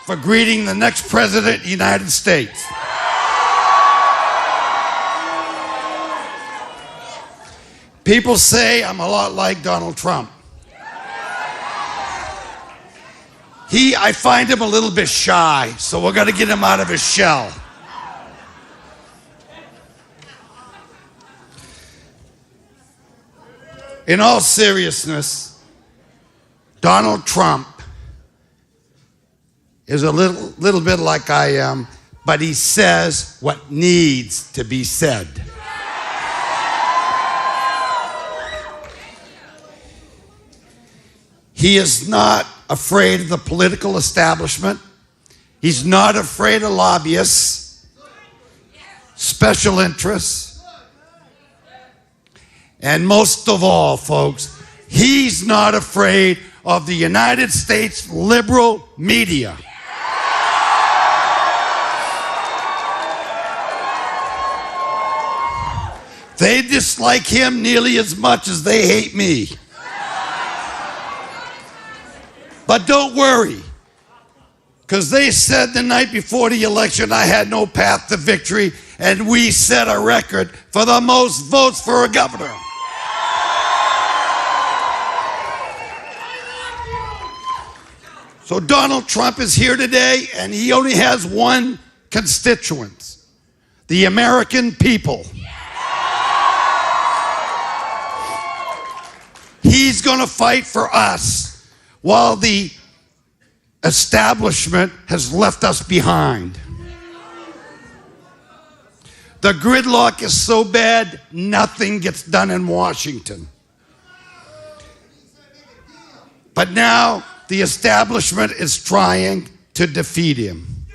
for greeting the next president of the United States. People say I'm a lot like Donald Trump. I find him a little bit shy, so we're going to get him out of his shell. In all seriousness, Donald Trump is a little bit like I am, but he says what needs to be said. He is not afraid of the political establishment. He's not afraid of lobbyists, special interests. And most of all, folks, he's not afraid of the United States liberal media. They dislike him nearly as much as they hate me. But don't worry, because they said the night before the election I had no path to victory, and we set a record for the most votes for a governor. So Donald Trump is here today, and he only has one constituent, the American people. He's going to fight for us, while the establishment has left us behind. The gridlock is so bad, nothing gets done in Washington. But now the establishment is trying to defeat him.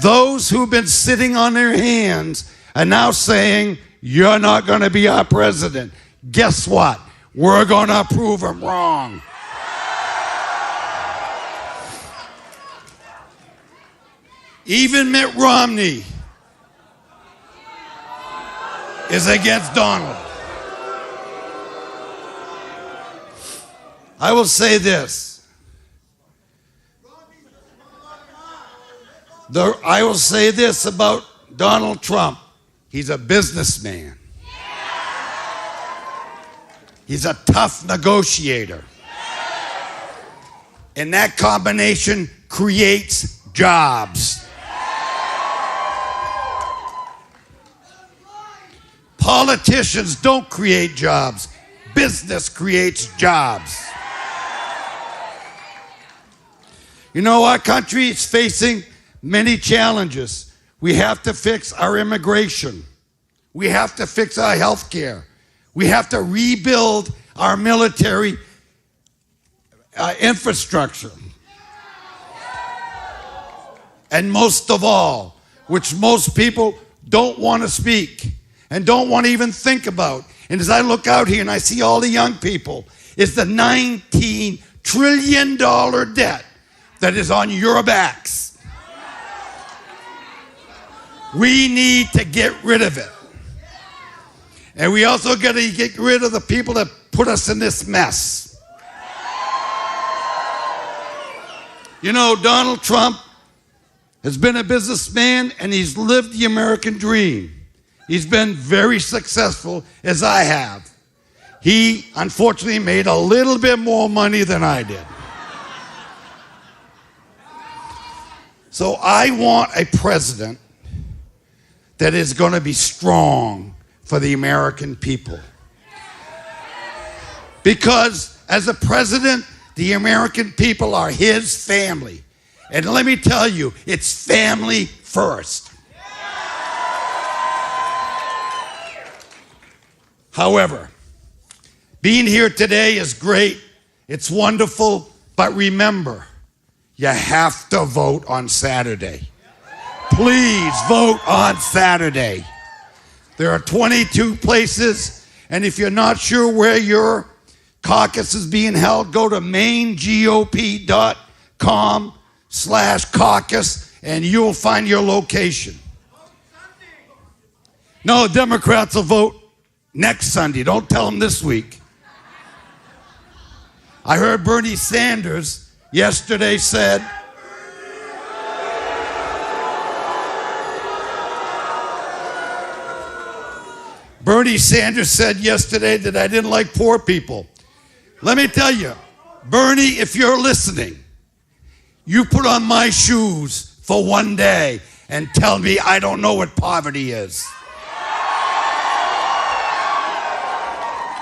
Those who've been sitting on their hands are now saying, "You're not going to be our president." Guess what? We're going to prove them wrong. Even Mitt Romney is against Donald. I will say this. I will say this about Donald Trump. He's a businessman. He's a tough negotiator. And that combination creates jobs. Politicians don't create jobs. Business creates jobs. You know, our country is facing many challenges. We have to fix our immigration. We have to fix our health care. We have to rebuild our military infrastructure. And most of all, which most people don't want to speak and don't want to even think about. And as I look out here and I see all the young people, it's the $19 trillion debt that is on your backs. We need to get rid of it. And we also got to get rid of the people that put us in this mess. You know, Donald Trump has been a businessman and he's lived the American dream. He's been very successful, as I have. He, unfortunately, made a little bit more money than I did. So I want a president that is going to be strong for the American people. Because as a president, the American people are his family. And let me tell you, it's family first. However, being here today is great. It's wonderful. But remember, you have to vote on Saturday. Please vote on Saturday. There are 22 places, and if you're not sure where your caucus is being held, go to maingop.com/caucus, and you'll find your location. No, Democrats will vote next Sunday. Don't tell them this week. I heard Bernie Sanders yesterday said, Bernie Sanders said yesterday that I didn't like poor people. Let me tell you, Bernie, if you're listening, you put on my shoes for one day and tell me I don't know what poverty is.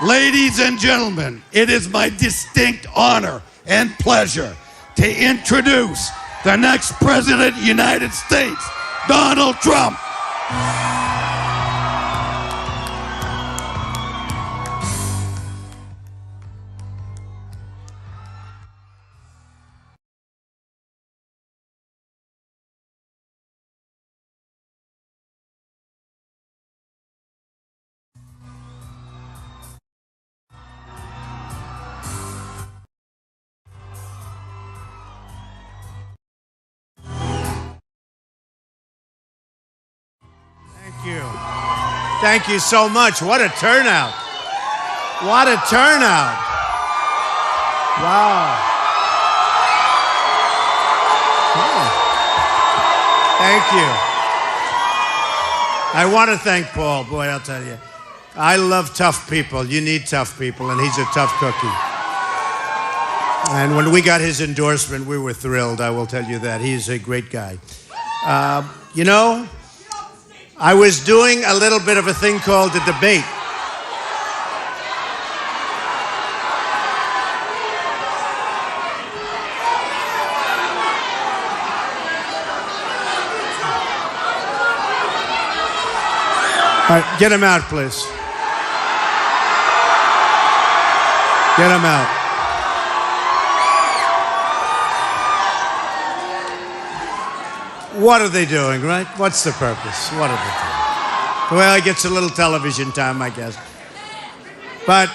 Ladies and gentlemen, it is my distinct honor and pleasure to introduce the next President of the United States, Donald Trump. Thank you so much. What a turnout. What a turnout. Wow. Oh. Thank you. I want to thank Paul. Boy, I'll tell you. I love tough people. You need tough people, and he's a tough cookie. And when we got his endorsement, we were thrilled, I will tell you that. He's a great guy. You know, I was doing a little bit of a thing called a debate. All right, get him out, please. Get him out. What are they doing, right? What's the purpose? What are they doing? Well, it gets a little television time, I guess. But,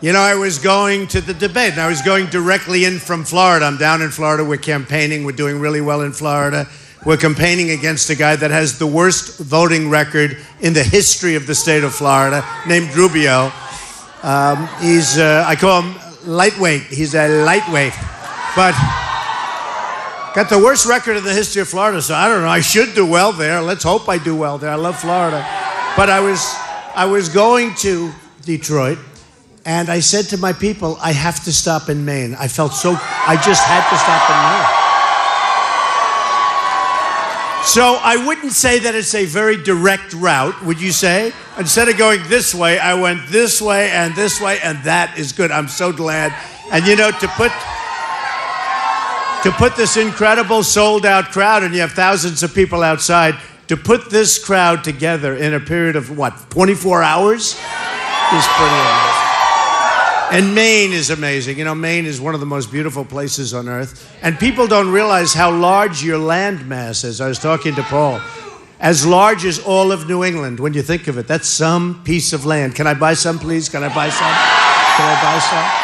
you know, I was going to the debate, and I was going directly in from Florida. I'm down in Florida. We're campaigning. We're doing really well in Florida. We're campaigning against a guy that has the worst voting record in the history of the state of Florida, named Rubio. I call him lightweight. He's a lightweight. But got the worst record in the history of Florida, so I don't know. I should do well there. Let's hope I do well there. I love Florida. But I was going to Detroit, and I said to my people, I have to stop in Maine. I just had to stop in Maine. So I wouldn't say that it's a very direct route, would you say? Instead of going this way, I went this way, and that is good. I'm so glad. And you know, to put this incredible sold-out crowd, and you have thousands of people outside, to put this crowd together in a period of, 24 hours is pretty amazing. And Maine is amazing. You know, Maine is one of the most beautiful places on earth. And people don't realize how large your land mass is. I was talking to Paul. As large as all of New England, when you think of it. That's some piece of land. Can I buy some, please? Can I buy some? Can I buy some?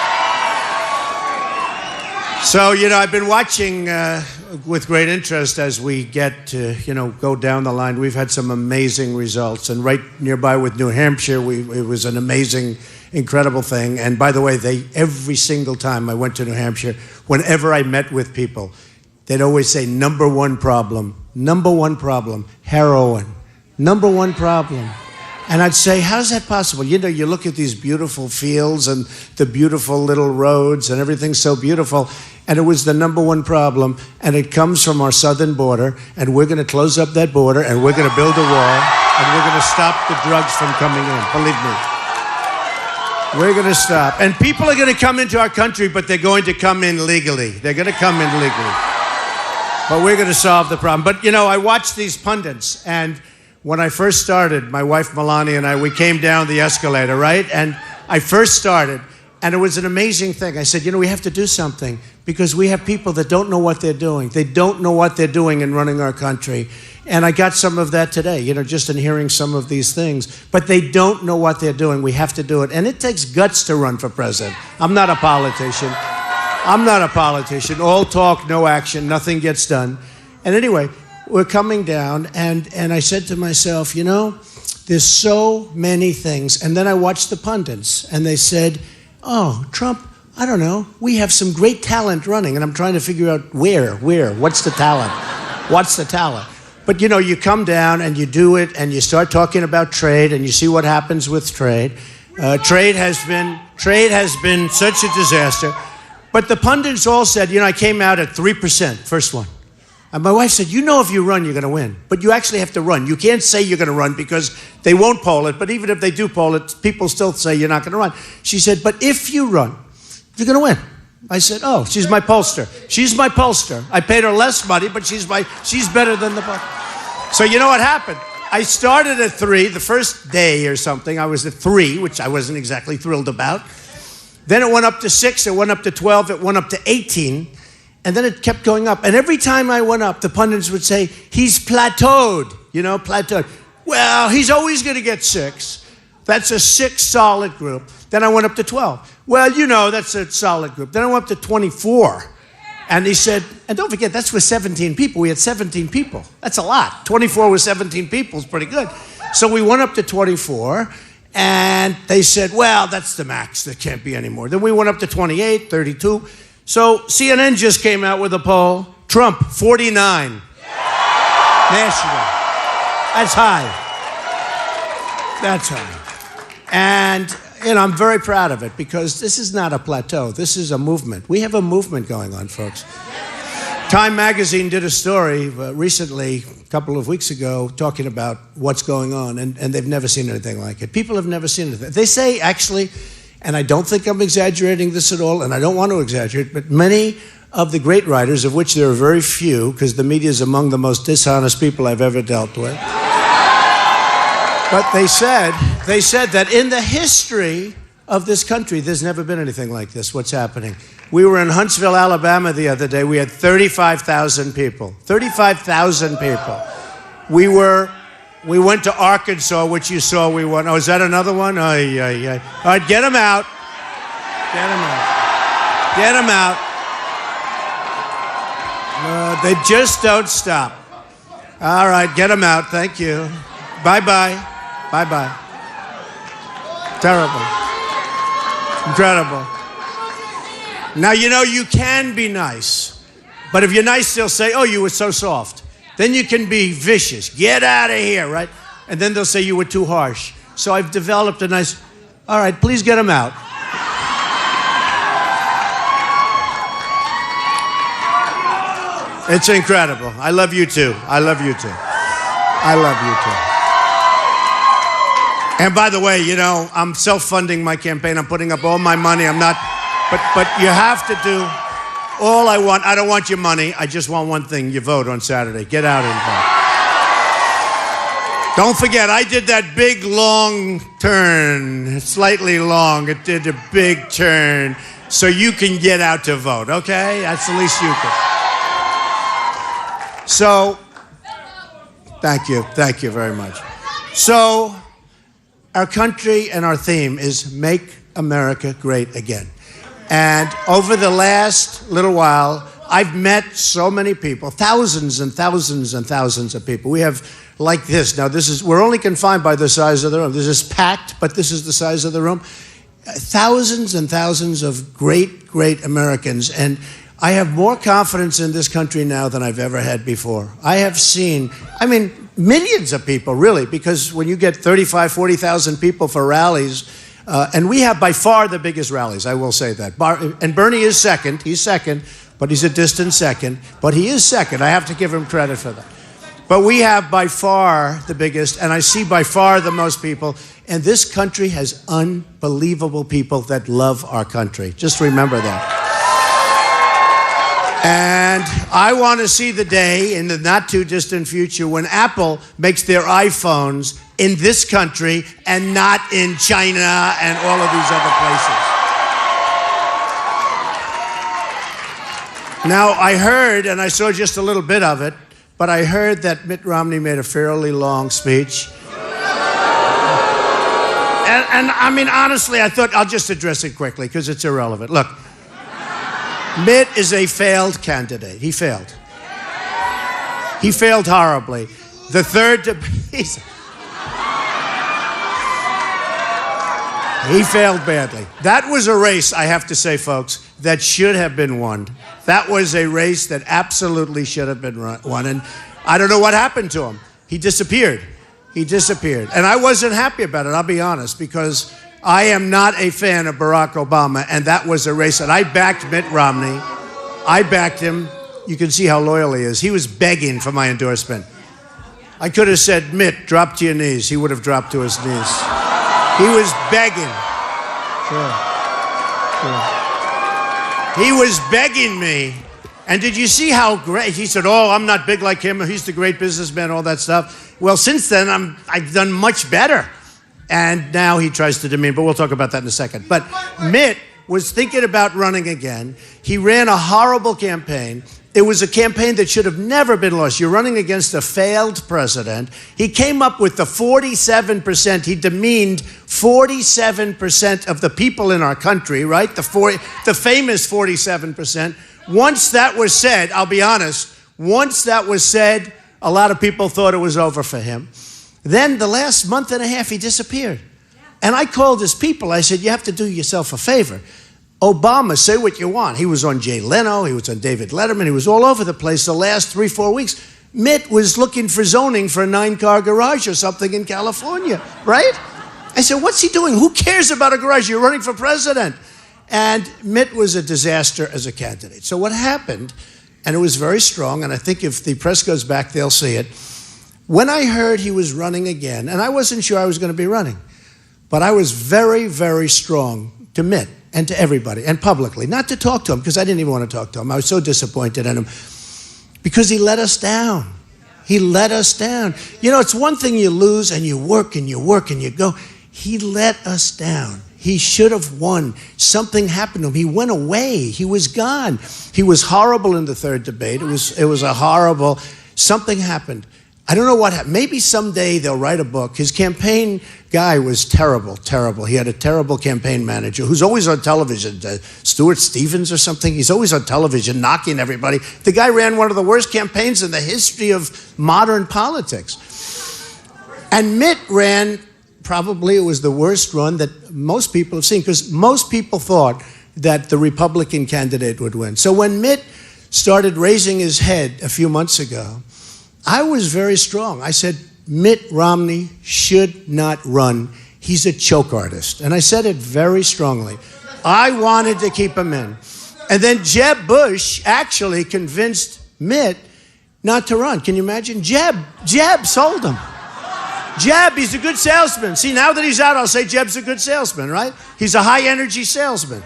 So, you know, I've been watching with great interest as we get to, go down the line. We've had some amazing results. And right nearby with New Hampshire, it was an amazing, incredible thing. And by the way, every single time I went to New Hampshire, whenever I met with people, they'd always say, number one problem, heroin. Number one problem. And I'd say, how's that possible? You know, you look at these beautiful fields and the beautiful little roads and everything's so beautiful. And it was the number one problem. And it comes from our southern border. And we're going to close up that border and we're going to build a wall. And we're going to stop the drugs from coming in. Believe me. We're going to stop. And people are going to come into our country, but they're going to come in legally. They're going to come in legally. But we're going to solve the problem. But, you know, I watched these pundits, and when I first started, my wife Melania and we came down the escalator, right? And I first started, and it was an amazing thing. I said, we have to do something, because we have people that don't know what they're doing. They don't know what they're doing in running our country. And I got some of that today, just in hearing some of these things. But they don't know what they're doing. We have to do it. And it takes guts to run for president. I'm not a politician. All talk, no action, nothing gets done. And anyway, we're coming down, and I said to myself, there's so many things. And then I watched the pundits, and they said, oh, Trump, I don't know, we have some great talent running. And I'm trying to figure out where, what's the talent? But, you know, you come down and you do it and you start talking about trade and you see what happens with trade. Trade has been such a disaster. But the pundits all said, you know, I came out at 3%, first one. And my wife said, you know, if you run, you're going to win. But you actually have to run. You can't say you're going to run because they won't poll it. But even if they do poll it, people still say you're not going to run. She said, but if you run, you're going to win. I said, oh, she's my pollster. She's my pollster. I paid her less money, but she's better than the pollster. So you know what happened? I started at 3, the first day or something. I was at 3, which I wasn't exactly thrilled about. Then it went up to 6, it went up to 12, it went up to 18, and then it kept going up. And every time I went up, the pundits would say, he's plateaued, you know, plateaued. Well, he's always going to get 6. That's a 6 solid group. Then I went up to 12. Well, you know, that's a solid group. Then I went up to 24. And he said, and don't forget, that's with 17 people. We had 17 people. That's a lot. 24 with 17 people is pretty good. So we went up to 24, and they said, well, that's the max. There can't be any more. Then we went up to 28, 32. So CNN just came out with a poll. Trump, 49. National. That's high. That's high. And, you know, I'm very proud of it because this is not a plateau. This is a movement. We have a movement going on, folks. Time magazine did a story recently, a couple of weeks ago, talking about what's going on, and they've never seen anything like it. People have never seen anything. They say, actually, and I don't think I'm exaggerating this at all, and I don't want to exaggerate, but many of the great writers, of which there are very few, because the media is among the most dishonest people I've ever dealt with, but they said that in the history of this country, there's never been anything like this, what's happening. We were in Huntsville, Alabama the other day. We had 35,000 people. 35,000 people. We went to Arkansas, which you saw we won. Oh, is that another one? Oh, yeah. All right, get them out. Get them out. Get them out. They just don't stop. All right, get them out. Thank you. Bye-bye. Bye-bye. Terrible. Incredible. Now, you know, you can be nice. But if you're nice, they'll say, oh, you were so soft. Then you can be vicious. Get out of here, right? And then they'll say you were too harsh. So I've developed a nice, all right, please get them out. It's incredible. I love you too. I love you too. I love you too. And by the way, you know, I'm self-funding my campaign. I'm putting up all my money. I'm not, but you have to do all I want. I don't want your money. I just want one thing. You vote on Saturday. Get out and vote. Don't forget, I did that big, long turn, slightly long. It did a big turn. So you can get out to vote, okay? That's the least you can. So, thank you very much. So, our country and our theme is Make America Great Again. And over the last little while, I've met so many people, thousands and thousands and thousands of people. We have like this. Now, we're only confined by the size of the room. This is packed, but this is the size of the room. Thousands and thousands of great, great Americans. And I have more confidence in this country now than I've ever had before. I have seen, millions of people, really, because when you get 35, 40,000 people for rallies, and we have by far the biggest rallies, I will say that. And Bernie is second. He's second, but he's a distant second. But he is second. I have to give him credit for that. But we have by far the biggest, and I see by far the most people. And this country has unbelievable people that love our country. Just remember that. And I want to see the day in the not too distant future when Apple makes their iPhones in this country and not in China and all of these other places. Now, I heard, and I saw just a little bit of it, but I heard that Mitt Romney made a fairly long speech. And honestly, I thought I'll just address it quickly because it's irrelevant. Look. Mitt is a failed candidate. He failed. He failed horribly. The third debate. He failed badly. That was a race, I have to say, folks, that should have been won. That was a race that absolutely should have been won. And I don't know what happened to him. He disappeared. He disappeared. And I wasn't happy about it, I'll be honest, because I am not a fan of Barack Obama, and that was a race. And I backed Mitt Romney. I backed him. You can see how loyal he is. He was begging for my endorsement. I could have said, Mitt, drop to your knees. He would have dropped to his knees. He was begging. Sure. He was begging me. And did you see how great? He said, oh, I'm not big like him. He's the great businessman, all that stuff. Well, since then, I've done much better. And now he tries to demean, but we'll talk about that in a second. But Mitt was thinking about running again. He ran a horrible campaign. It was a campaign that should have never been lost. You're running against a failed president. He came up with the 47%. He demeaned 47% of the people in our country, right? The famous 47%. Once that was said, I'll be honest, once that was said, a lot of people thought it was over for him. Then the last month and a half, he disappeared. And I called his people. I said, you have to do yourself a favor. Obama, say what you want. He was on Jay Leno. He was on David Letterman. He was all over the place the last 3-4 weeks. Mitt was looking for zoning for a 9-car garage or something in California, right? I said, what's he doing? Who cares about a garage? You're running for president. And Mitt was a disaster as a candidate. So what happened, and it was very strong, and I think if the press goes back, they'll see it. When I heard he was running again, and I wasn't sure I was going to be running, but I was very, very strong to Mitt and to everybody, and publicly, not to talk to him, because I didn't even want to talk to him. I was so disappointed in him, because he let us down. He let us down. You know, it's one thing you lose, and you work, and you work, and you go. He let us down. He should have won. Something happened to him. He went away. He was gone. He was horrible in the third debate. It was a horrible, something happened. I don't know what happened. Maybe someday they'll write a book. His campaign guy was terrible, terrible. He had a terrible campaign manager who's always on television, Stuart Stevens or something. He's always on television knocking everybody. The guy ran one of the worst campaigns in the history of modern politics. And Mitt ran, probably it was the worst run that most people have seen, because most people thought that the Republican candidate would win. So when Mitt started raising his head a few months ago, I was very strong. I said, Mitt Romney should not run. He's a choke artist. And I said it very strongly. I wanted to keep him in. And then Jeb Bush actually convinced Mitt not to run. Can you imagine? Jeb sold him. Jeb, he's a good salesman. See, now that he's out, I'll say Jeb's a good salesman, right? He's a high-energy salesman.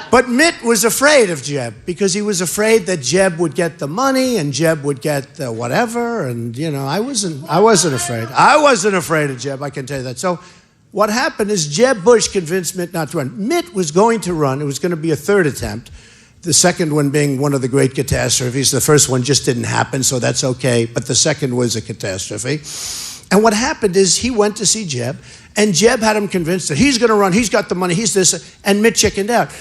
But Mitt was afraid of Jeb, because he was afraid that Jeb would get the money and Jeb would get the whatever. And, you know, I wasn't afraid. I wasn't afraid of Jeb, I can tell you that. So what happened is Jeb Bush convinced Mitt not to run. Mitt was going to run. It was going to be a third attempt, the second one being one of the great catastrophes. The first one just didn't happen, so that's okay. But the second was a catastrophe. And what happened is he went to see Jeb, and Jeb had him convinced that he's going to run, he's got the money, he's this, and Mitt chickened out.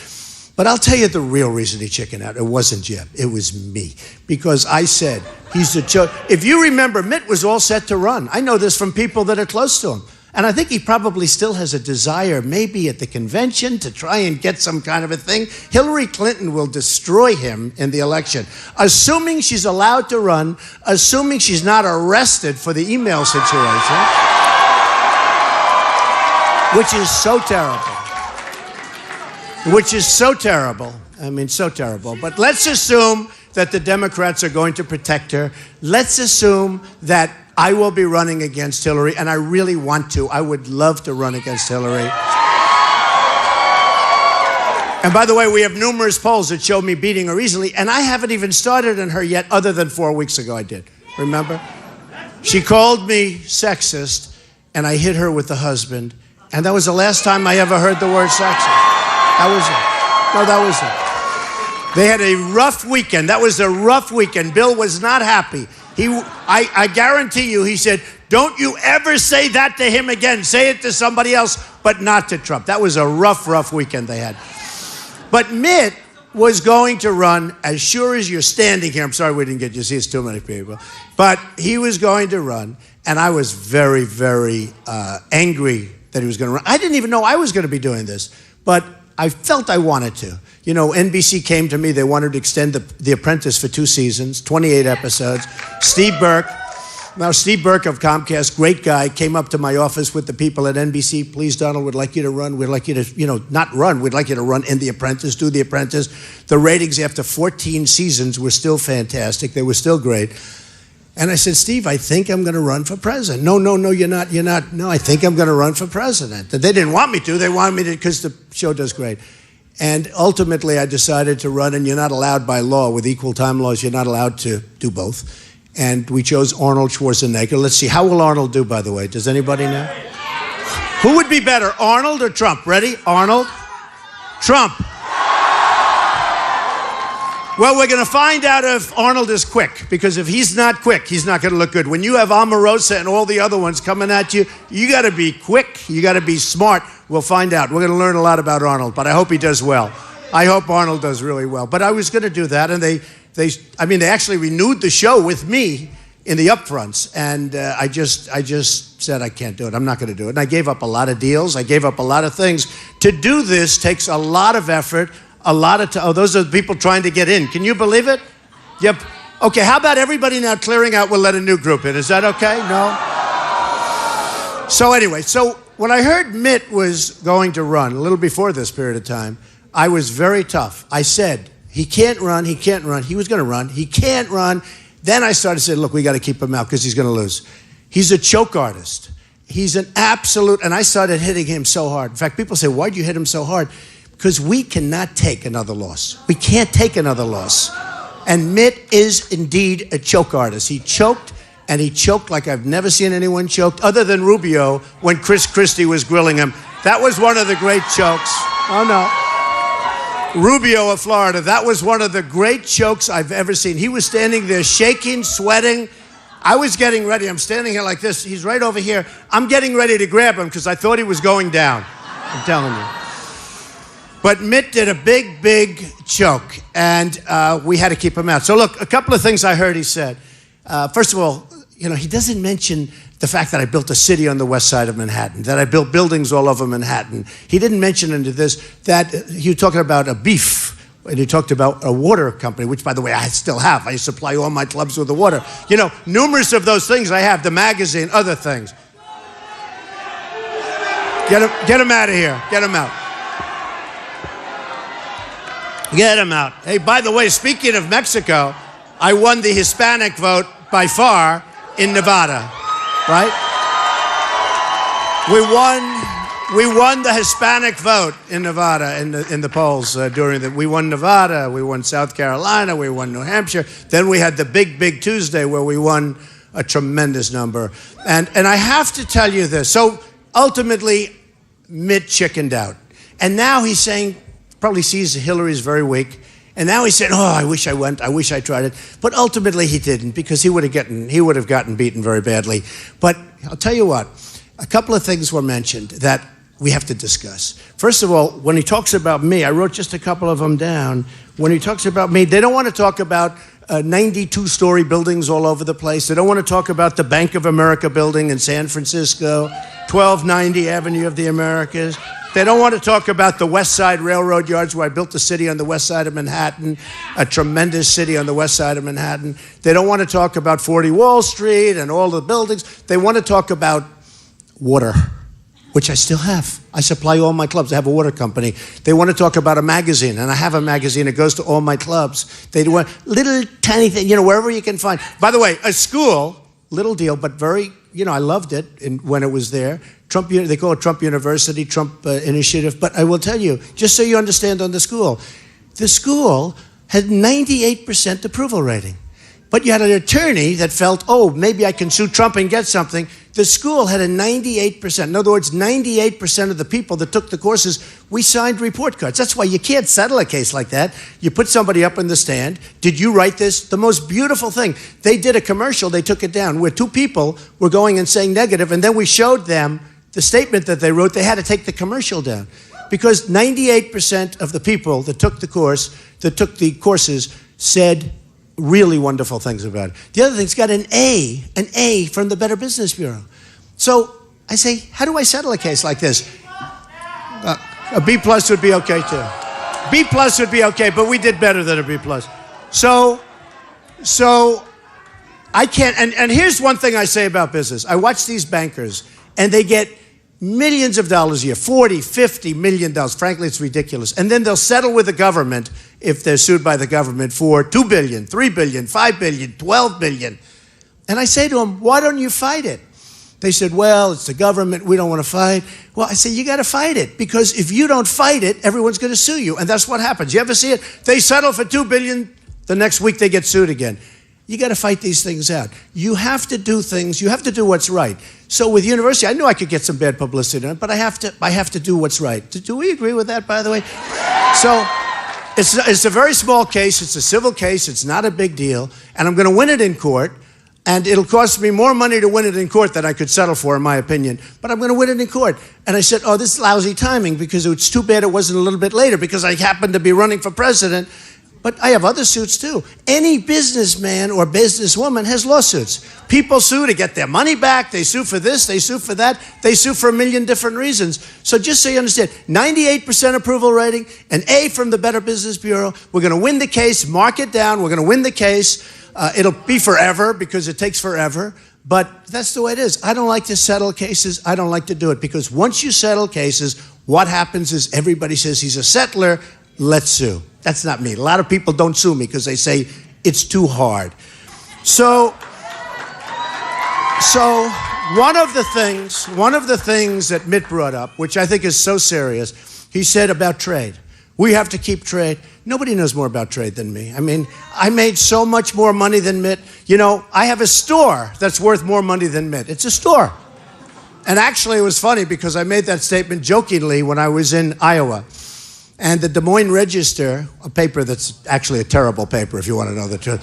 But I'll tell you the real reason he chickened out. It wasn't Jeb. It was me. Because I said, he's a choke. If you remember, Mitt was all set to run. I know this from people that are close to him. And I think he probably still has a desire, maybe at the convention, to try and get some kind of a thing. Hillary Clinton will destroy him in the election. Assuming she's allowed to run, assuming she's not arrested for the email situation, which is so terrible. Which is so terrible. I mean, so terrible. But let's assume that the Democrats are going to protect her. Let's assume that I will be running against Hillary, and I really want to. I would love to run against Hillary. And by the way, we have numerous polls that show me beating her easily, and I haven't even started on her yet, other than 4 weeks ago I did. Remember? She called me sexist, and I hit her with the husband, and that was the last time I ever heard the word sexist. That was it. No, that was it. They had a rough weekend. That was a rough weekend. Bill was not happy. I guarantee you, he said, don't you ever say that to him again. Say it to somebody else, but not to Trump. That was a rough, rough weekend they had. But Mitt was going to run, as sure as you're standing here. I'm sorry we didn't get you. See, it's too many people. But he was going to run, and I was very, very angry that he was going to run. I didn't even know I was going to be doing this, but I felt I wanted to. You know, NBC came to me. They wanted to extend The Apprentice for 2 seasons, 28 episodes. Steve Burke of Comcast, great guy, came up to my office with the people at NBC. Please, Donald, we'd like you to run. We'd like you to, not run. We'd like you to run in The Apprentice, do The Apprentice. The ratings after 14 seasons were still fantastic. They were still great. And I said, Steve, I think I'm going to run for president. No, you're not. No, I think I'm going to run for president. They didn't want me to. They wanted me to because the show does great. And ultimately, I decided to run, and you're not allowed by law. With equal time laws, you're not allowed to do both. And we chose Arnold Schwarzenegger. Let's see, how will Arnold do, by the way? Does anybody know? Who would be better, Arnold or Trump? Ready? Arnold? Trump. Well, we're going to find out if Arnold is quick, because if he's not quick, he's not going to look good. When you have Omarosa and all the other ones coming at you, you got to be quick, you got to be smart. We'll find out. We're going to learn a lot about Arnold, but I hope he does well. I hope Arnold does really well. But I was going to do that, and they actually renewed the show with me in the upfronts, and I just said I can't do it. I'm not going to do it. And I gave up a lot of deals. I gave up a lot of things. To do this takes a lot of effort. A lot of time. Oh, those are the people trying to get in. Can you believe it? Yep. Okay, how about everybody now clearing out? We'll let a new group in. Is that okay? No? So anyway, when I heard Mitt was going to run, a little before this period of time, I was very tough. I said, he can't run. He was going to run. He can't run. Then I started saying, look, we got to keep him out because he's going to lose. He's a choke artist. He's an absolute, and I started hitting him so hard. In fact, people say, why'd you hit him so hard? Because we cannot take another loss. We can't take another loss. And Mitt is indeed a choke artist. He choked, and he choked like I've never seen anyone choked, other than Rubio when Chris Christie was grilling him. That was one of the great chokes. Oh, no. Rubio of Florida, that was one of the great chokes I've ever seen. He was standing there shaking, sweating. I was getting ready. I'm standing here like this. He's right over here. I'm getting ready to grab him because I thought he was going down. I'm telling you. But Mitt did a big choke, and we had to keep him out. So look, a couple of things I heard he said. First of all, he doesn't mention the fact that I built a city on the west side of Manhattan, that I built buildings all over Manhattan. He didn't mention into this that he was talking about a beef, and he talked about a water company, which, by the way, I still have. I supply all my clubs with the water. Numerous of those things I have, the magazine, other things. Get him out of here. Get him out. Get him out. Hey, by the way, speaking of Mexico, I won the Hispanic vote by far in Nevada, right? We won the Hispanic vote in Nevada in the polls we won Nevada, we won South Carolina, we won New Hampshire. Then we had the big Tuesday where we won a tremendous number. And I have to tell you this. So ultimately, Mitt chickened out. And now he's saying, probably sees Hillary's very weak, and now he said, "Oh, I wish I went. I wish I tried it." But ultimately, he didn't because he would have gotten beaten very badly. But I'll tell you what, a couple of things were mentioned that we have to discuss. First of all, when he talks about me, I wrote just a couple of them down. When he talks about me, they don't want to talk about 92-story buildings all over the place. They don't want to talk about the Bank of America building in San Francisco, 1290 Avenue of the Americas. They don't want to talk about the West Side Railroad Yards, where I built a city on the west side of Manhattan, a tremendous city on the west side of Manhattan. They don't want to talk about 40 Wall Street and all the buildings. They want to talk about water, which I still have. I supply all my clubs. I have a water company. They want to talk about a magazine, and I have a magazine. It goes to all my clubs. They want little tiny thing, wherever you can find. By the way, a school, little deal, but very, I loved it when it was there. Trump, they call it Trump University, Trump Initiative. But I will tell you, just so you understand on the school had 98% approval rating. But you had an attorney that felt, oh, maybe I can sue Trump and get something. The school had a 98%. In other words, 98% of the people that took the courses, we signed report cards. That's why you can't settle a case like that. You put somebody up in the stand. Did you write this? The most beautiful thing. They did a commercial. They took it down where two people were going and saying negative, and then we showed them the statement that they wrote. They had to take the commercial down because 98% of the people that took the courses said really wonderful things about it. The other thing's got an A from the Better Business Bureau. So I say, how do I settle a case like this? A B plus would be okay too. B plus would be okay, but we did better than a B plus. So I can't, and here's one thing I say about business. I watch these bankers, and they get millions of dollars a year, 40, 50 million dollars. Frankly, it's ridiculous. And then they'll settle with the government if they're sued by the government for $2 billion, $3 billion, $5 billion, $12 billion. And I say to them, why don't you fight it? They said, well, it's the government. We don't want to fight. Well, I say, you got to fight it, because if you don't fight it, everyone's going to sue you. And that's what happens. You ever see it? They settle for $2 billion. The next week they get sued again. You got to fight these things out. You have to do things. You have to do what's right. So with university, I knew I could get some bad publicity on it, but I have to do what's right. Do we agree with that, by the way? So it's a very small case. It's a civil case. It's not a big deal. And I'm going to win it in court. And it'll cost me more money to win it in court than I could settle for, in my opinion. But I'm going to win it in court. And I said, oh, this is lousy timing, because it's too bad it wasn't a little bit later, because I happened to be running for president. But I have other suits, too. Any businessman or businesswoman has lawsuits. People sue to get their money back. They sue for this. They sue for that. They sue for a million different reasons. So just so you understand, 98% approval rating, an A from the Better Business Bureau. We're going to win the case. Mark it down. We're going to win the case. It'll be forever, because it takes forever. But that's the way it is. I don't like to settle cases. I don't like to do it, because once you settle cases, what happens is everybody says he's a settler. Let's sue. That's not me. A lot of people don't sue me because they say it's too hard. So one of the things that Mitt brought up, which I think is so serious, he said about trade. We have to keep trade. Nobody knows more about trade than me. I mean, I made so much more money than Mitt. You know, I have a store that's worth more money than Mitt. It's a store. And actually, it was funny, because I made that statement jokingly when I was in Iowa. And the Des Moines Register, a paper that's actually a terrible paper, if you want to know the truth,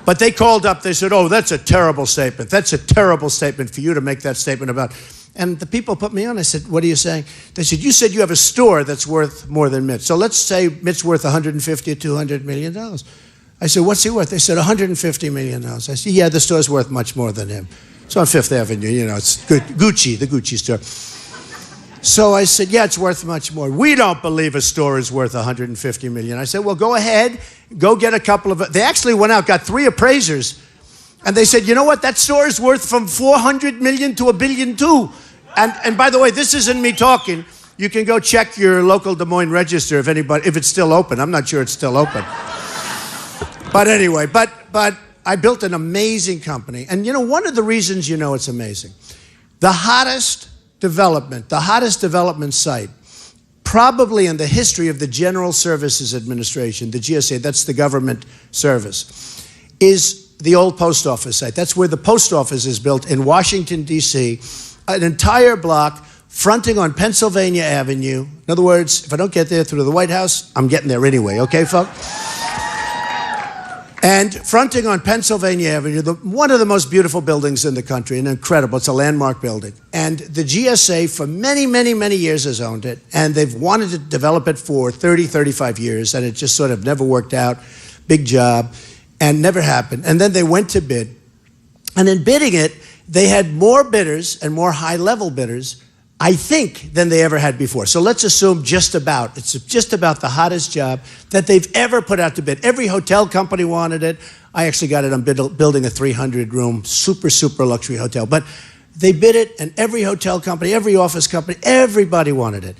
but they called up, they said, oh, that's a terrible statement. That's a terrible statement for you to make that statement about. And the people put me on. I said, what are you saying? They said, you said you have a store that's worth more than Mitt. So let's say Mitt's worth $150 or $200 million. I said, what's he worth? They said, $150 million. I said, yeah, the store's worth much more than him. It's on Fifth Avenue, you know, it's good. Gucci, the Gucci store. So I said, yeah, it's worth much more. We don't believe a store is worth $150 million. I said, well, go ahead, go get a couple of, they actually went out, got 3 appraisers, and they said, you know what, that store is worth from $400 million to $1 billion too. And by the way, this isn't me talking. You can go check your local Des Moines Register if it's still open. I'm not sure it's still open. But anyway, but I built an amazing company. And you know, one of the reasons you know it's amazing, the hottest development site, probably in the history of the General Services Administration, the GSA, that's the government service, is the old post office site. That's where the post office is built in Washington, D.C., an entire block fronting on Pennsylvania Avenue. In other words, if I don't get there through the White House, I'm getting there anyway, okay, folks? And fronting on Pennsylvania Avenue, one of the most beautiful buildings in the country, and incredible, it's a landmark building. And the GSA for many, many, many years has owned it, and they've wanted to develop it for 30, 35 years, and it just sort of never worked out. Big job, and never happened. And then they went to bid, and in bidding it, they had more bidders and more high-level bidders, I think, than they ever had before. So let's assume it's just about the hottest job that they've ever put out to bid. Every hotel company wanted it. I actually got it on building a 300-room, super, super luxury hotel. But they bid it, and every hotel company, every office company, everybody wanted it.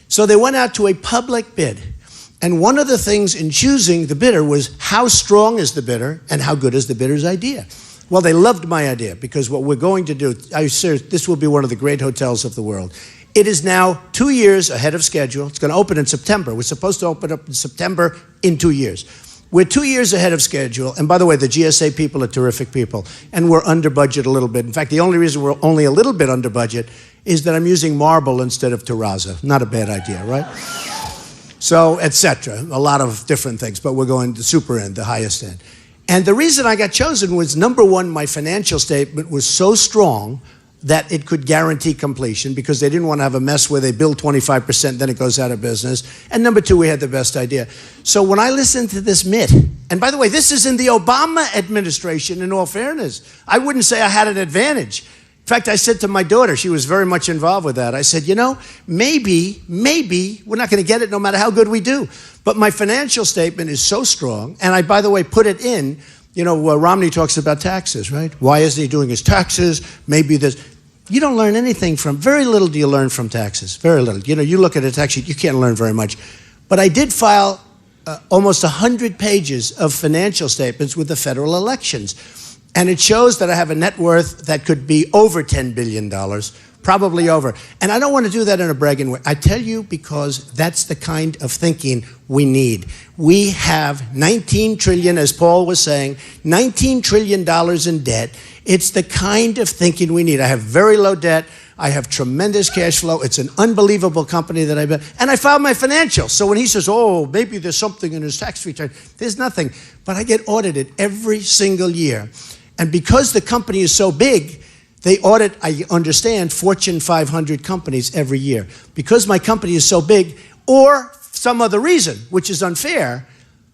So they went out to a public bid. And one of the things in choosing the bidder was how strong is the bidder and how good is the bidder's idea. Well, they loved my idea, because what we're going to do, this will be one of the great hotels of the world. It is now 2 years ahead of schedule. It's going to open in September. We're supposed to open up in September in 2 years. We're 2 years ahead of schedule. And by the way, the GSA people are terrific people. And we're under budget a little bit. In fact, the only reason we're only a little bit under budget is that I'm using marble instead of terrazzo. Not a bad idea, right? So, etc. A lot of different things. But we're going to super end, the highest end. And the reason I got chosen was, number one, my financial statement was so strong that it could guarantee completion, because they didn't want to have a mess where they build 25%, then it goes out of business. And number two, we had the best idea. So when I listened to this Mitt, and by the way, this is in the Obama administration, in all fairness, I wouldn't say I had an advantage. In fact, I said to my daughter, she was very much involved with that. I said, you know, maybe we're not going to get it no matter how good we do. But my financial statement is so strong, and I, by the way, put it in. You know, Romney talks about taxes, right? Why isn't he doing his taxes? Maybe there's... You don't learn anything from... Very little do you learn from taxes. Very little. You know, you look at a tax sheet, you can't learn very much. But I did file almost 100 pages of financial statements with the federal elections. And it shows that I have a net worth that could be over $10 billion, probably over. And I don't want to do that in a bragging way. I tell you because that's the kind of thinking we need. We have 19 trillion, as Paul was saying, $19 trillion in debt. It's the kind of thinking we need. I have very low debt. I have tremendous cash flow. It's an unbelievable company that I've been, and I filed my financials. So when he says, oh, maybe there's something in his tax return, there's nothing. But I get audited every single year. And because the company is so big, they audit, I understand, Fortune 500 companies every year. Because my company is so big, or some other reason, which is unfair,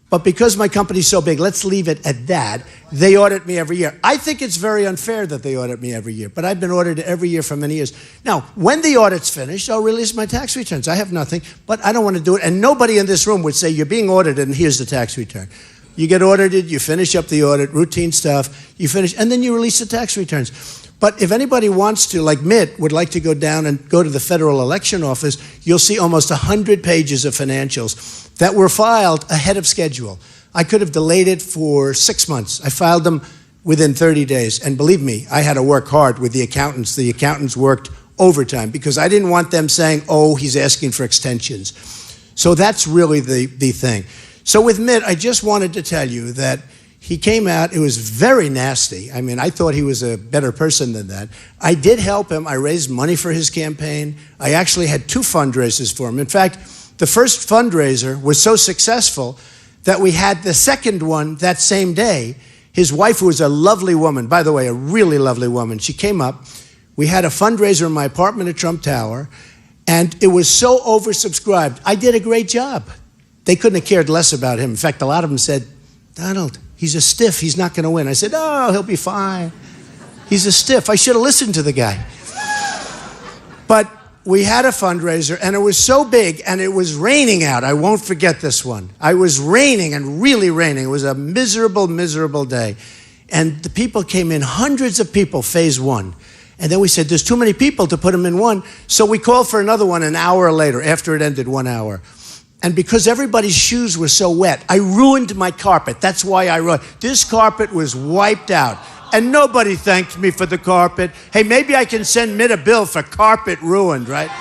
but because my company is so big, let's leave it at that, they audit me every year. I think it's very unfair that they audit me every year, but I've been audited every year for many years. Now, when the audit's finished, I'll release my tax returns. I have nothing, but I don't want to do it. And nobody in this room would say, you're being audited and here's the tax return. You get audited, you finish up the audit, routine stuff, you finish, and then you release the tax returns. But if anybody wants to, like Mitt, would like to go down and go to the Federal Election Office, you'll see almost 100 pages of financials that were filed ahead of schedule. I could have delayed it for 6 months. I filed them within 30 days. And believe me, I had to work hard with the accountants. The accountants worked overtime because I didn't want them saying, oh, he's asking for extensions. So that's really the thing. So with Mitt, I just wanted to tell you that he came out, it was very nasty. I mean, I thought he was a better person than that. I did help him. I raised money for his campaign. I actually had 2 fundraisers for him. In fact, the first fundraiser was so successful that we had the second one that same day. His wife, who was a lovely woman, by the way, a really lovely woman, she came up. We had a fundraiser in my apartment at Trump Tower, and it was so oversubscribed. I did a great job. They couldn't have cared less about him. In fact, a lot of them said, Donald, he's a stiff. He's not going to win. I said, oh, he'll be fine. He's a stiff. I should have listened to the guy. But we had a fundraiser, and it was so big, and it was raining out. I won't forget this one. I was raining, and really raining. It was a miserable, miserable day. And the people came in, hundreds of people, phase 1. And then we said, there's too many people to put them in one. So we called for another one an hour later, after it ended 1 hour. And because everybody's shoes were so wet, I ruined my carpet. That's why I ruined. This carpet was wiped out. And nobody thanked me for the carpet. Hey, maybe I can send Mitt a bill for carpet ruined, right?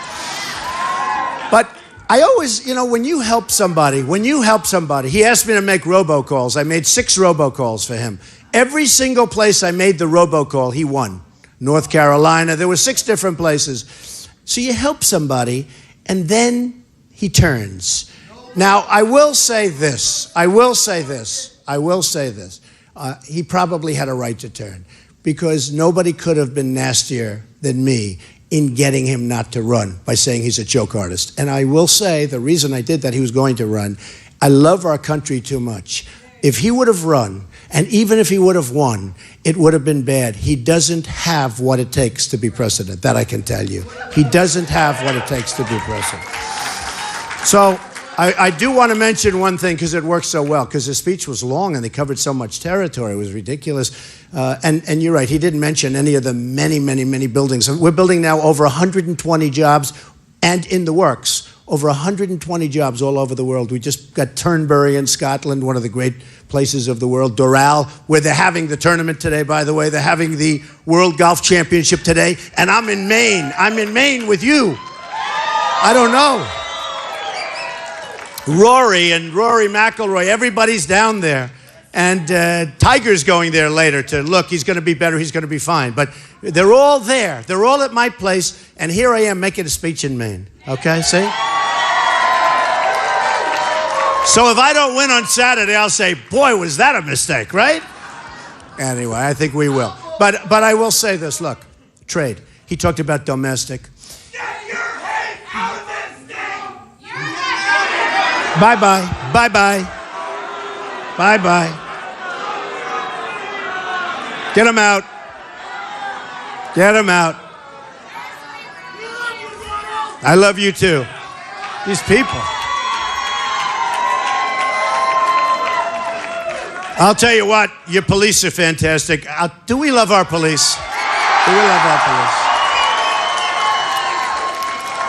But I always, you know, when you help somebody, he asked me to make robocalls. I made 6 robocalls for him. Every single place I made the robocall, he won. North Carolina, there were 6 different places. So you help somebody, and then he turns. Now, I will say this. He probably had a right to turn because nobody could have been nastier than me in getting him not to run by saying he's a joke artist. And I will say the reason I did that, he was going to run. I love our country too much. If he would have run, and even if he would have won, it would have been bad. He doesn't have what it takes to be president. That I can tell you. He doesn't have what it takes to be president. So I do want to mention one thing because it worked so well, because his speech was long and they covered so much territory. It was ridiculous. And you're right, he didn't mention any of the many, many, many buildings. We're building now over 120 jobs and in the works. Over 120 jobs all over the world. We just got Turnberry in Scotland, one of the great places of the world. Doral, where they're having the tournament today, by the way. They're having the World Golf Championship today. And I'm in Maine. I'm in Maine with you. I don't know. Rory McIlroy, everybody's down there. And Tiger's going there later to look, he's going to be better, he's going to be fine. But they're all there. They're all at my place. And here I am making a speech in Maine. Okay, see? So if I don't win on Saturday, I'll say, boy, was that a mistake, right? Anyway, I think we will. But I will say this, look, trade. He talked about domestic. Get your head out of this thing! Bye-bye. Bye-bye. Bye-bye. Get him out. Get them out. I love you too. These people. I'll tell you what, your police are fantastic. Do we love our police? Do we love our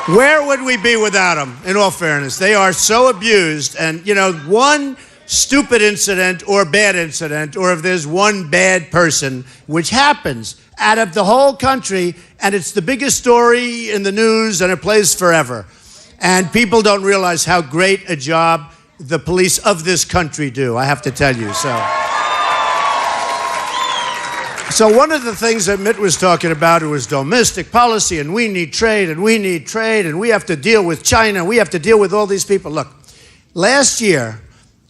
police? Where would we be without them, in all fairness? They are so abused, and, you know, one stupid incident or bad incident, or if there's one bad person, which happens out of the whole country, and it's the biggest story in the news, and it plays forever. And people don't realize how great a job the police of this country do, I have to tell you. So one of the things that Mitt was talking about was domestic policy, and we need trade, and we need trade, and we have to deal with China, we have to deal with all these people. Look, last year,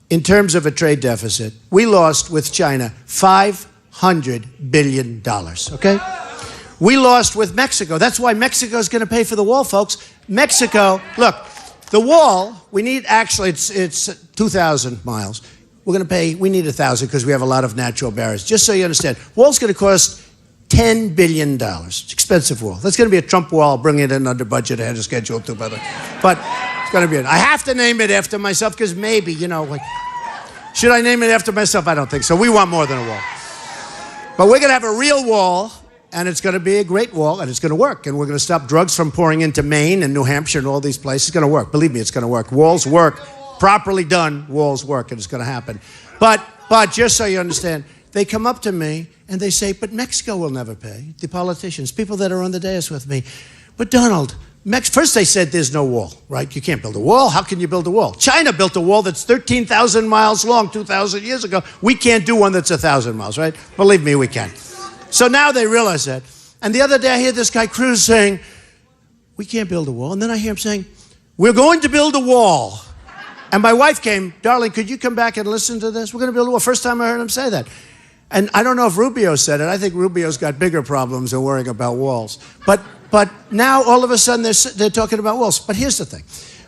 in terms of a trade deficit, we lost with China $500 billion, okay? We lost with Mexico. That's why Mexico's going to pay for the wall, folks. Mexico, look, the wall, we need, actually, it's 2,000 miles. We need 1,000 because we have a lot of natural barriers. Just so you understand, wall's going to cost $10 billion. It's expensive wall. That's going to be a Trump wall. I'll bring it in under budget. I had a schedule too, by the way. But it's going to be it. I have to name it after myself because maybe, you know, like, should I name it after myself? I don't think so. We want more than a wall. But we're going to have a real wall, and it's going to be a great wall, and it's going to work. And we're going to stop drugs from pouring into Maine and New Hampshire and all these places. It's going to work. Believe me, it's going to work. Walls work. Properly done, walls work, and it's going to happen. But just so you understand, they come up to me, and they say, but Mexico will never pay. The politicians, people that are on the dais with me. But Donald, first they said there's no wall, right? You can't build a wall. How can you build a wall? China built a wall that's 13,000 miles long 2,000 years ago. We can't do one that's 1,000 miles, right? Believe me, we can. So now they realize that. And the other day I hear this guy Cruz saying, we can't build a wall. And then I hear him saying, we're going to build a wall. And my wife came, darling, could you come back and listen to this? We're going to build a wall. First time I heard him say that. And I don't know if Rubio said it. I think Rubio's got bigger problems than worrying about walls. But now all of a sudden they're talking about walls. But here's the thing.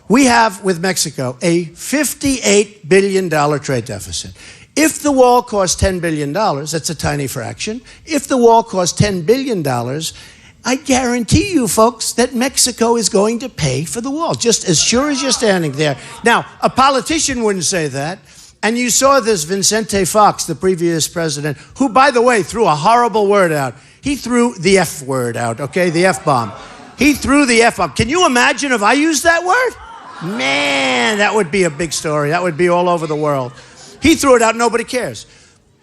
We have with Mexico a $58 billion trade deficit. If the wall costs $10 billion, that's a tiny fraction. If the wall costs $10 billion, I guarantee you, folks, that Mexico is going to pay for the wall, just as sure as you're standing there. Now, a politician wouldn't say that. And you saw this Vicente Fox, the previous president, who, by the way, threw a horrible word out. He threw the F word out, okay, the F-bomb. He threw the F-bomb. Can you imagine if I used that word? Man, that would be a big story. That would be all over the world. He threw it out, nobody cares.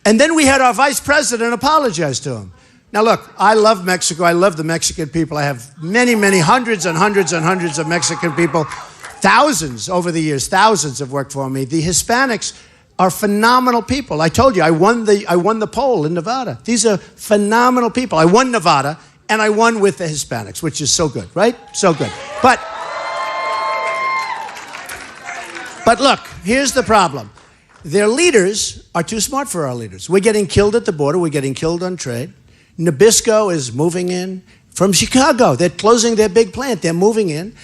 And then we had our vice president apologize to him. Now, look, I love Mexico. I love the Mexican people. I have many, many hundreds and hundreds and hundreds of Mexican people. Thousands over the years, thousands have worked for me. The Hispanics are phenomenal people. I told you, I won the poll in Nevada. These are phenomenal people. I won Nevada, and I won with the Hispanics, which is so good, right? So good. But look, here's the problem. Their leaders are too smart for our leaders. We're getting killed at the border. We're getting killed on trade. Nabisco is moving in from Chicago. They're closing their big plant. They're moving in.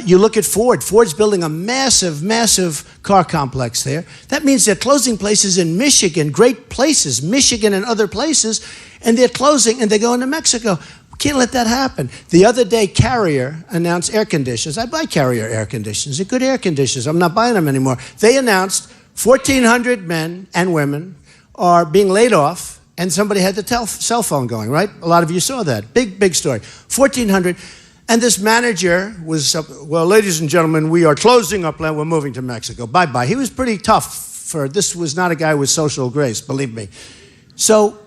You look at Ford. Ford's building a massive, massive car complex there. That means they're closing places in Michigan, great places, Michigan and other places, and they're closing and they're going to Mexico. We can't let that happen. The other day, Carrier announced air conditioners. I buy Carrier air conditioners. They're good air conditioners. I'm not buying them anymore. They announced 1,400 men and women are being laid off, and somebody had the cell phone going, right? A lot of you saw that. Big, big story. 1,400. And this manager was, well, ladies and gentlemen, we are closing our plant. We're moving to Mexico. Bye-bye. He was pretty tough. This was not a guy with social grace, believe me. So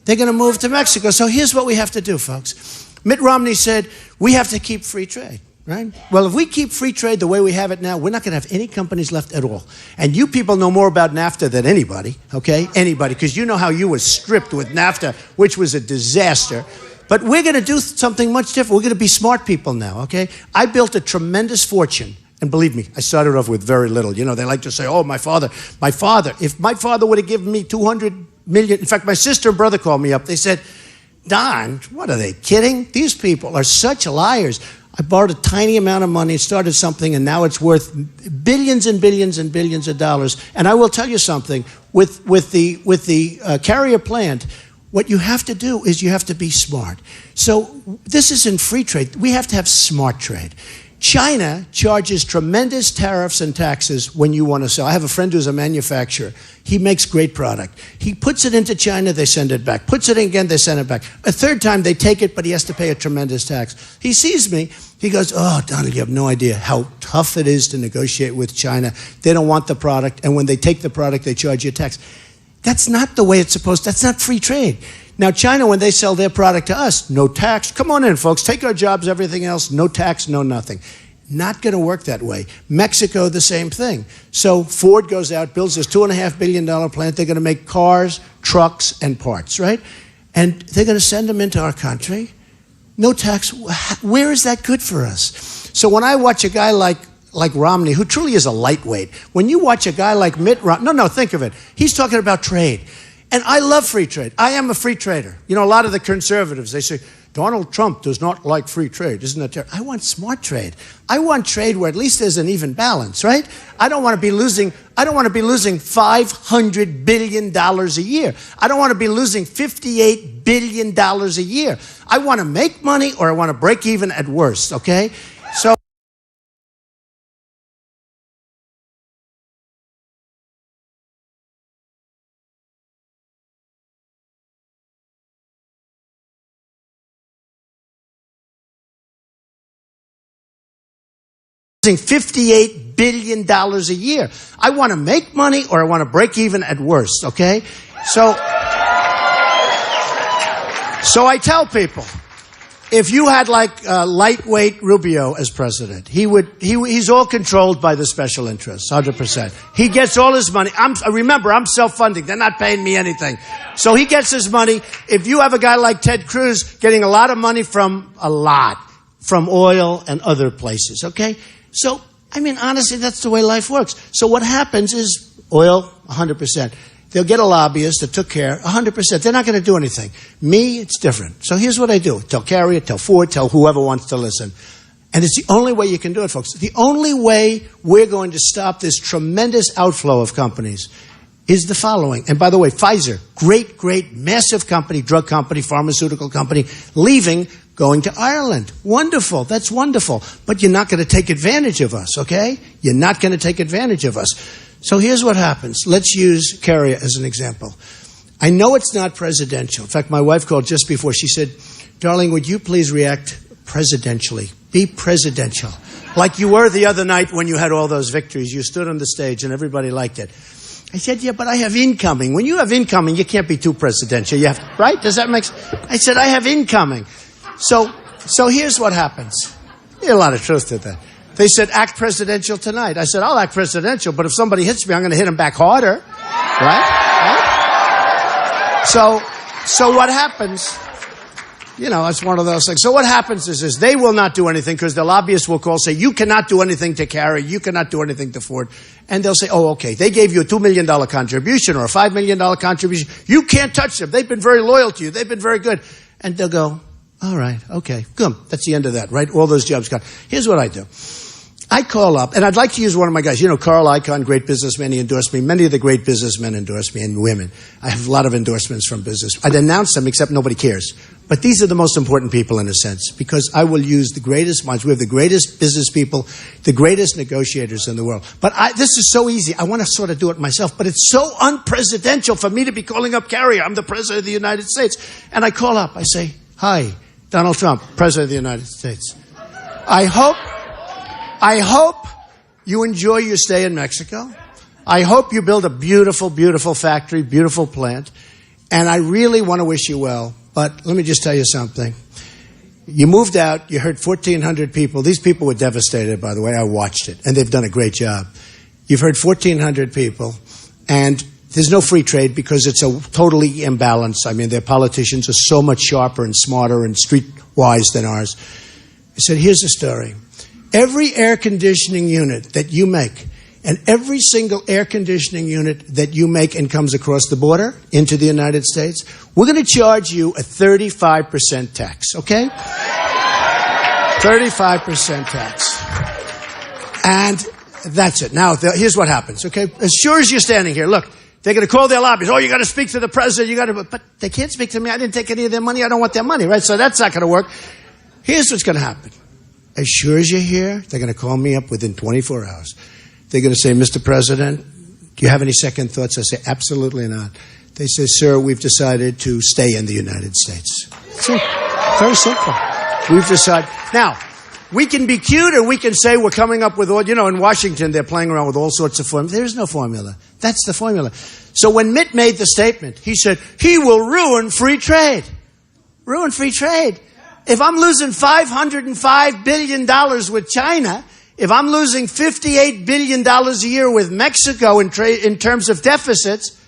they're going to move to Mexico. So here's what we have to do, folks. Mitt Romney said, we have to keep free trade, right? Well, if we keep free trade the way we have it now, we're not going to have any companies left at all. And you people know more about NAFTA than anybody, okay? Anybody, because you know how you were stripped with NAFTA, which was a disaster. But we're going to do something much different. We're going to be smart people now, okay? I built a tremendous fortune. And believe me, I started off with very little. You know, they like to say, oh, my father. If my father would have given me $200 million. In fact, my sister and brother called me up. They said, Don, what are they kidding? These people are such liars. I borrowed a tiny amount of money, started something, and now it's worth billions and billions and billions of dollars. And I will tell you something, with the Carrier plant, What you have to do is you have to be smart. So this isn't free trade. We have to have smart trade. China charges tremendous tariffs and taxes when you want to sell. I have a friend who's a manufacturer. He makes great product. He puts it into China, they send it back. Puts it in again, they send it back. A third time, they take it, but he has to pay a tremendous tax. He sees me. He goes, oh, Donald, you have no idea how tough it is to negotiate with China. They don't want the product, and when they take the product, they charge you a tax. That's not the way it's supposed to. That's not free trade. Now, China, when they sell their product to us, no tax. Come on in, folks. Take our jobs, everything else. No tax, no nothing. Not going to work that way. Mexico, the same thing. So Ford goes out, builds this $2.5 billion plant. They're going to make cars, trucks, and parts, right? And they're going to send them into our country. No tax. Where is that good for us? So when I watch a guy like Romney, who truly is a lightweight, when you watch a guy like Mitt Romney, no, think of it. He's talking about trade. And I love free trade. I am a free trader. You know, a lot of the conservatives, they say, Donald Trump does not like free trade. Isn't that terrible? I want smart trade. I want trade where at least there's an even balance, right? I don't want to be losing $500 billion a year. I don't want to be losing $58 billion a year. I want to make money or I want to break even at worst, okay? So $58 billion a year. I want to make money or I want to break even at worst, okay? So I tell people, if you had like lightweight Rubio as president, he's all controlled by the special interests, 100%. He gets all his money. Remember, I'm self-funding. They're not paying me anything. So he gets his money. If you have a guy like Ted Cruz getting a lot of money from oil and other places, okay? So, I mean, honestly, that's the way life works. So what happens is oil, 100%. They'll get a lobbyist that took care, 100%. They're not going to do anything. Me, it's different. So here's what I do. Tell Carrier, tell Ford, tell whoever wants to listen. And it's the only way you can do it, folks. The only way we're going to stop this tremendous outflow of companies is the following. And by the way, Pfizer, great, massive company, drug company, pharmaceutical company, leaving, going to Ireland. Wonderful. That's wonderful. But you're not going to take advantage of us, okay? You're not going to take advantage of us. So here's what happens. Let's use Carrier as an example. I know it's not presidential. In fact, my wife called just before. She said, darling, would you please react presidentially? Be presidential. Like you were the other night when you had all those victories. You stood on the stage and everybody liked it. I said, yeah, but I have incoming. When you have incoming, you can't be too presidential. You have, right? Does that make sense? I said, I have incoming. So here's what happens. There's a lot of truth to that. They said, act presidential tonight. I said, I'll act presidential, but if somebody hits me, I'm going to hit him back harder. Right? So what happens, you know, it's one of those things. So what happens is they will not do anything because the lobbyists will call, say, you cannot do anything to Carrier, you cannot do anything to Ford. And they'll say, oh, okay, they gave you a $2 million contribution or a $5 million contribution. You can't touch them. They've been very loyal to you. They've been very good. And they'll go, all right, okay, good. That's the end of that, right? All those jobs gone. Here's what I do. I call up, and I'd like to use one of my guys. You know, Carl Icahn, great businessman, he endorsed me. Many of the great businessmen endorse me, and women. I have a lot of endorsements from business. I'd announce them, except nobody cares. But these are the most important people in a sense, because I will use the greatest minds. We have the greatest business people, the greatest negotiators in the world. But this is so easy. I want to sort of do it myself, but it's so unpresidential for me to be calling up Carrier. I'm the president of the United States. And I call up, I say, hi, Donald Trump, President of the United States. I hope you enjoy your stay in Mexico. I hope you build a beautiful, beautiful factory, beautiful plant. And I really want to wish you well. But let me just tell you something. You moved out, you hurt 1,400 people. These people were devastated, by the way. I watched it. And they've done a great job. You've hurt 1,400 people. And there's no free trade because it's a totally imbalanced. I mean, their politicians are so much sharper and smarter and streetwise than ours. I said, here's the story. Every air conditioning unit that you make, and every single air conditioning unit that you make and comes across the border into the United States, we're going to charge you a 35% tax, okay? 35% tax. And that's it. Now, here's what happens, okay? As sure as you're standing here, look, They're going to call their lobbyists. Oh, you got to speak to the president. But they can't speak to me. I didn't take any of their money. I don't want their money, right? So that's not going to work. Here's what's going to happen. As sure as you're here, they're going to call me up within 24 hours. They're going to say, Mr. President, do you have any second thoughts? I say, absolutely not. They say, sir, we've decided to stay in the United States. That's it. Very simple. We've decided. Now, we can be cute or we can say we're coming up with all, in Washington, they're playing around with all sorts of formulas. There is no formula. That's the formula. So when Mitt made the statement, he said, he will ruin free trade. Ruin free trade. If I'm losing $505 billion with China, if I'm losing $58 billion a year with Mexico in terms of deficits,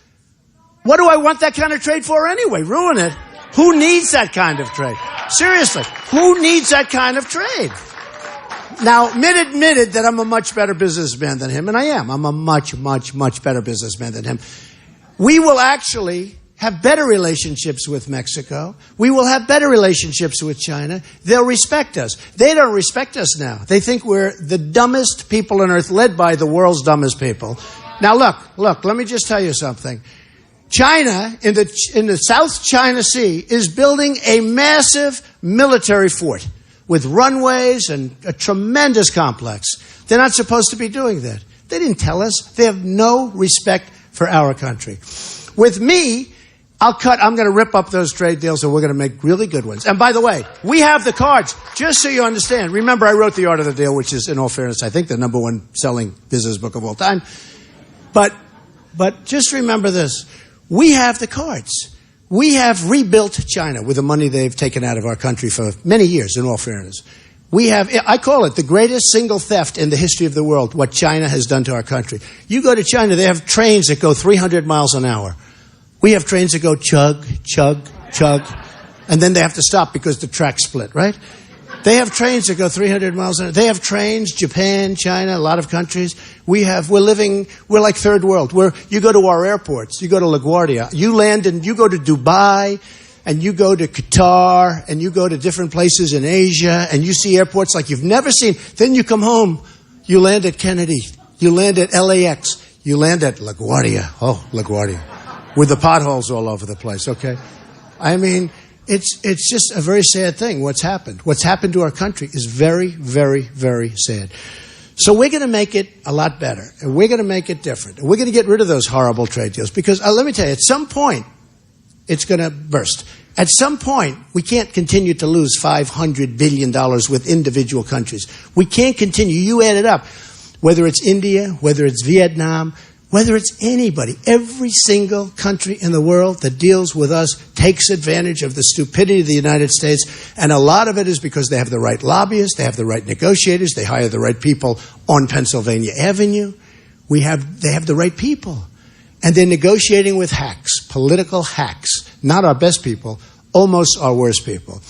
what do I want that kind of trade for anyway? Ruin it. Who needs that kind of trade? Seriously, who needs that kind of trade? Now, Mitt admitted that I'm a much better businessman than him, and I am. I'm a much, much, much better businessman than him. We will actually have better relationships with Mexico. We will have better relationships with China. They'll respect us. They don't respect us now. They think we're the dumbest people on earth, led by the world's dumbest people. Now, look, let me just tell you something. China, in the South China Sea, is building a massive military fort with runways and a tremendous complex. They're not supposed to be doing that. They didn't tell us. They have no respect for our country. With me, I'm going to rip up those trade deals and we're going to make really good ones. And by the way, we have the cards, just so you understand. Remember, I wrote The Art of the Deal, which is, in all fairness, I think the #1 selling business book of all time. But just remember this. We have the cards. We have rebuilt China with the money they've taken out of our country for many years, in all fairness. I call it the greatest single theft in the history of the world, what China has done to our country. You go to China, they have trains that go 300 miles an hour. We have trains that go chug, chug, chug, and then they have to stop because the track split, right? They have trains that go 300 miles an hour. They have trains, Japan, China, a lot of countries. We're like third world. You go to our airports, you go to LaGuardia, you land and you go to Dubai, and you go to Qatar, and you go to different places in Asia, and you see airports like you've never seen. Then you come home, you land at Kennedy, you land at LAX, you land at LaGuardia. Oh, LaGuardia. With the potholes all over the place, okay? I mean, it's just a very sad thing what's happened. What's happened to our country is very, very, very sad. So we're going to make it a lot better, and we're going to make it different. And we're going to get rid of those horrible trade deals because, let me tell you, at some point, it's going to burst. At some point, we can't continue to lose $500 billion with individual countries. We can't continue. You add it up. Whether it's India, whether it's Vietnam, whether it's anybody, every single country in the world that deals with us takes advantage of the stupidity of the United States. And a lot of it is because they have the right lobbyists, they have the right negotiators, they hire the right people on Pennsylvania Avenue. They have the right people. And they're negotiating with hacks, political hacks, not our best people, almost our worst people.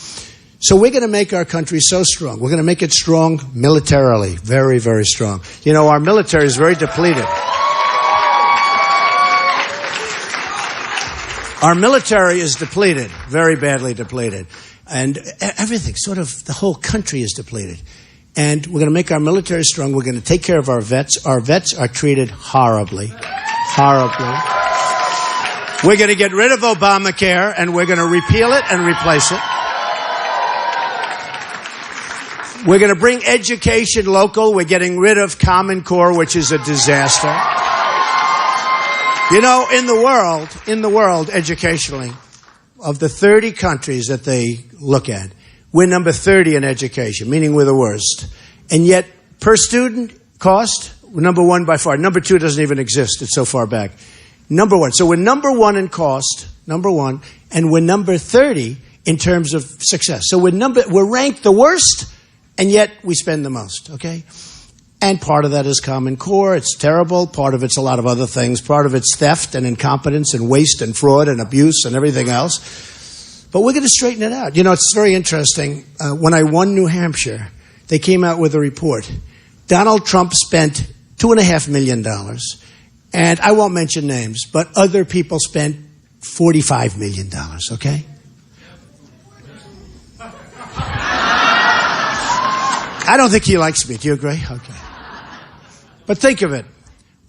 So we're going to make our country so strong. We're going to make it strong militarily, very, very strong. Our military is very depleted. Our military is depleted, very badly depleted. And everything, sort of the whole country is depleted. And we're going to make our military strong. We're going to take care of our vets. Our vets are treated horribly. Horribly. We're going to get rid of Obamacare, and we're going to repeal it and replace it. We're going to bring education local. We're getting rid of Common Core, which is a disaster. In the world, educationally, of the 30 countries that they look at, we're number 30 in education, meaning we're the worst. And yet, per student cost, we're number 1 by far. Number 2 doesn't even exist. It's so far back. Number 1. So we're number 1 in cost, number 1, and we're number 30 in terms of success. So we're ranked the worst, and yet we spend the most, okay? And part of that is Common Core. It's terrible. Part of it's a lot of other things. Part of it's theft and incompetence and waste and fraud and abuse and everything else. But we're going to straighten it out. It's very interesting. When I won New Hampshire, they came out with a report. Donald Trump spent $2.5 million. And I won't mention names, but other people spent $45 million, okay? I don't think he likes me. Do you agree? Okay. But think of it.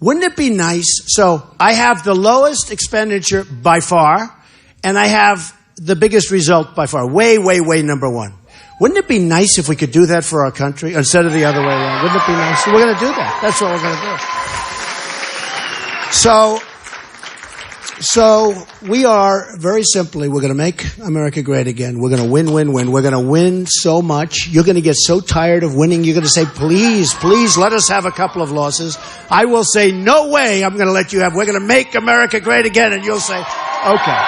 Wouldn't it be nice? So I have the lowest expenditure by far, and I have the biggest result by far. Way, way, way number one. Wouldn't it be nice if we could do that for our country instead of the other way around? Wouldn't it be nice? So we're going to do that. That's what we're going to do. So we are, very simply, we're going to make America great again. We're going to win, win, win. We're going to win so much. You're going to get so tired of winning. You're going to say, please, please let us have a couple of losses. I will say, no way I'm going to let you have. We're going to make America great again. And you'll say, okay.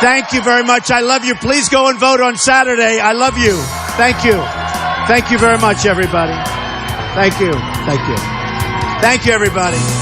Thank you very much. I love you. Please go and vote on Saturday. I love you. Thank you. Thank you very much, everybody. Thank you. Thank you. Thank you, everybody.